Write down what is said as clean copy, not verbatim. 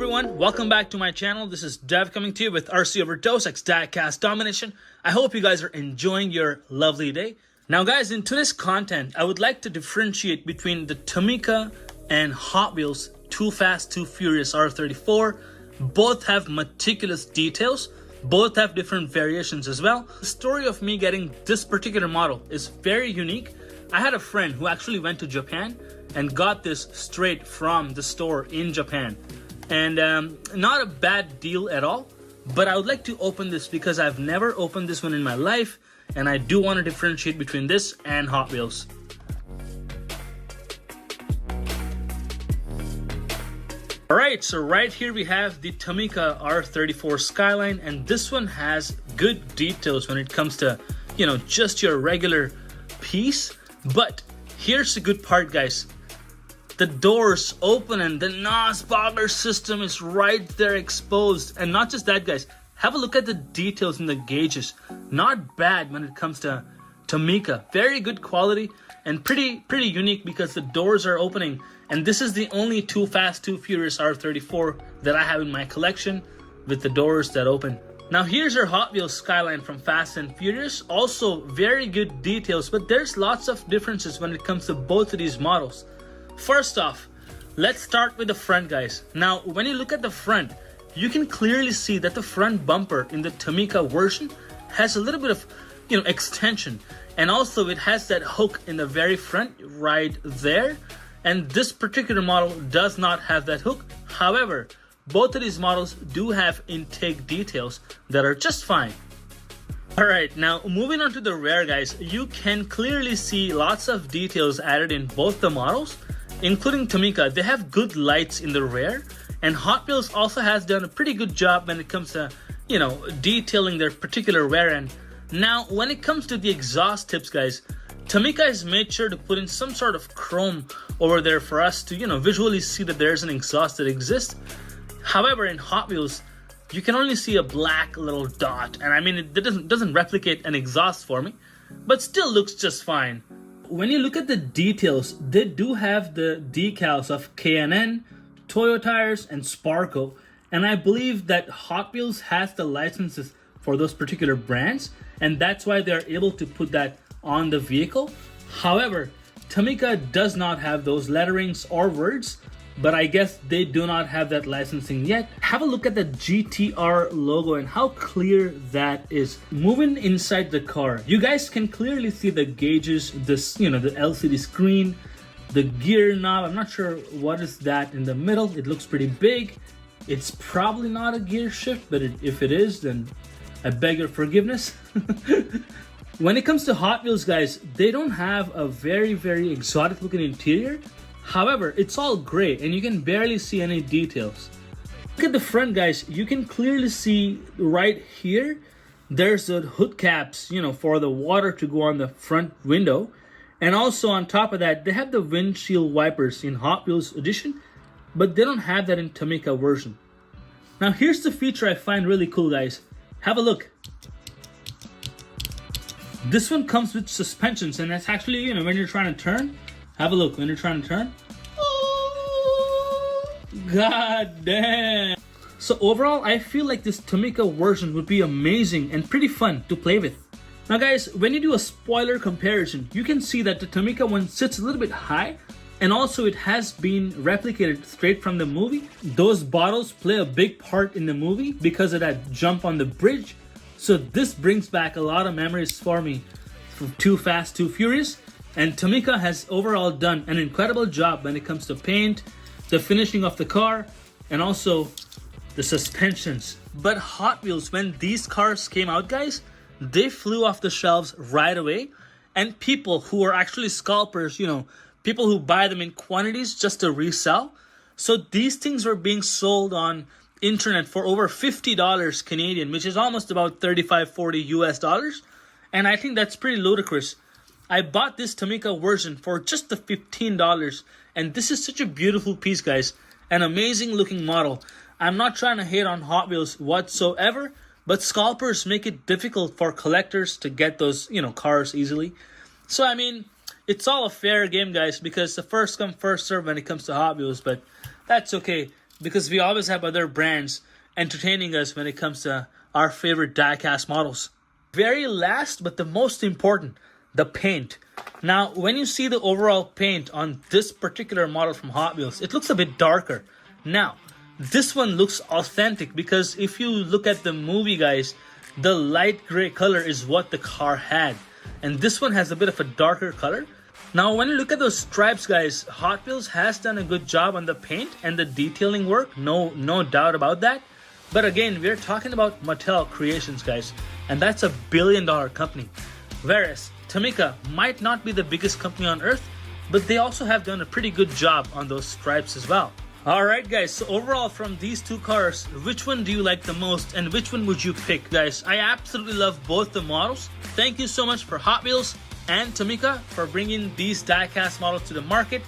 everyone, welcome back to my channel. This is Dev coming to you with RC Overdose X DIECAST Domination. I hope you guys are enjoying your lovely day. Now guys, in today's content, I would like to differentiate between the Tomica and Hot Wheels 2Fast2Furious R34. Both have meticulous details. Both have different variations as well. The story of me getting this particular model is very unique. I had a friend who actually went to Japan and got this straight from the store in Japan. And not a bad deal at all, but I would like to open this because I've never opened this one in my life, and I do want to differentiate between this and Hot Wheels. Alright, so right here we have the Tomica R34 Skylije, and this one has good details when it comes to, just your regular piece. But here's the good part, guys. The doors open and the NOS boggler system is right there exposed. And not just that, guys. Have a look at the details in the gauges. Not bad when it comes to Tomica. Very good quality and pretty unique because the doors are opening. And this is the only 2Fast2Furious R34 that I have in my collection with the doors that open. Now here's our Hot Wheels Skylije from Fast and Furious. Also very good details, but there's lots of differences when it comes to both of these models. First off, let's start with the front, guys. Now, when you look at the front, you can clearly see that the front bumper in the Tomica version has a little bit of, extension. And also it has that hook in the very front right there. And this particular model does not have that hook. However, both of these models do have intake details that are just fine. Alright, now moving on to the rear, guys, you can clearly see lots of details added in both the models. Including Tomica, they have good lights in the rear, and Hot Wheels also has done a pretty good job when it comes to, detailing their particular rear end. Now, when it comes to the exhaust tips, guys, Tomica has made sure to put in some sort of chrome over there for us to, visually see that there's an exhaust that exists. However, in Hot Wheels, you can only see a black little dot, and I mean, it doesn't replicate an exhaust for me, but still looks just fine. When you look at the details, they do have the decals of K&N, Toyo Tires, and Sparco. And I believe that Hot Wheels has the licenses for those particular brands, and that's why they're able to put that on the vehicle. However, Tomica does not have those letterings or words, but I guess they do not have that licensing yet. Have a look at the GTR logo and how clear that is. Moving inside the car, you guys can clearly see the gauges, this, the LCD screen, the gear knob. I'm not sure what is that in the middle. It looks pretty big. It's probably not a gear shift, but if it is, then I beg your forgiveness. When it comes to Hot Wheels, guys, they don't have a very exotic looking interior. However, it's all gray and you can barely see any details. Look at the front, guys. You can clearly see right here, there's the hood caps, for the water to go on the front window. And also on top of that, they have the windshield wipers in Hot Wheels edition, but they don't have that in Tomica version. Now here's the feature I find really cool, guys. Have a look. This one comes with suspensions, and that's actually, when you're trying to turn. Have a look when you're trying to turn. Oh, god damn. So overall, I feel like this Tomica version would be amazing and pretty fun to play with. Now guys, when you do a spoiler comparison, you can see that the Tomica one sits a little bit high, and also it has been replicated straight from the movie. Those bottles play a big part in the movie because of that jump on the bridge. So this brings back a lot of memories for me from 2Fast2Furious. And Tomica has overall done an incredible job when it comes to paint, the finishing of the car, and also the suspensions. But Hot Wheels, when these cars came out, guys, they flew off the shelves right away. And people who are actually scalpers, people who buy them in quantities just to resell. So these things were being sold on internet for over $50 Canadian, which is almost about $35-40 US. And I think that's pretty ludicrous. I bought this Tomica version for just the $15, and this is such a beautiful piece, guys. An amazing looking model. I'm not trying to hate on Hot Wheels whatsoever, but scalpers make it difficult for collectors to get those, cars easily. So, I mean, it's all a fair game, guys, because the first come, first serve when it comes to Hot Wheels, but that's okay. because we always have other brands entertaining us when it comes to our favorite diecast models. Very last, but the most important, the paint. Now, when you see the overall paint on this particular model from Hot Wheels, it looks a bit darker. Now, this one looks authentic because if you look at the movie, guys, the light gray color is what the car had. And this one has a bit of a darker color. Now, when you look at those stripes, guys, Hot Wheels has done a good job on the paint and the detailing work. No doubt about that. But again, we're talking about Mattel Creations, guys. And that's $1 billion company. Whereas Tomica might not be the biggest company on earth, but they also have done a pretty good job on those stripes as well. Alright guys, so overall from these two cars, which one do you like the most and which one would you pick? Guys, I absolutely love both the models. Thank you so much for Hot Wheels and Tomica for bringing these diecast models to the market.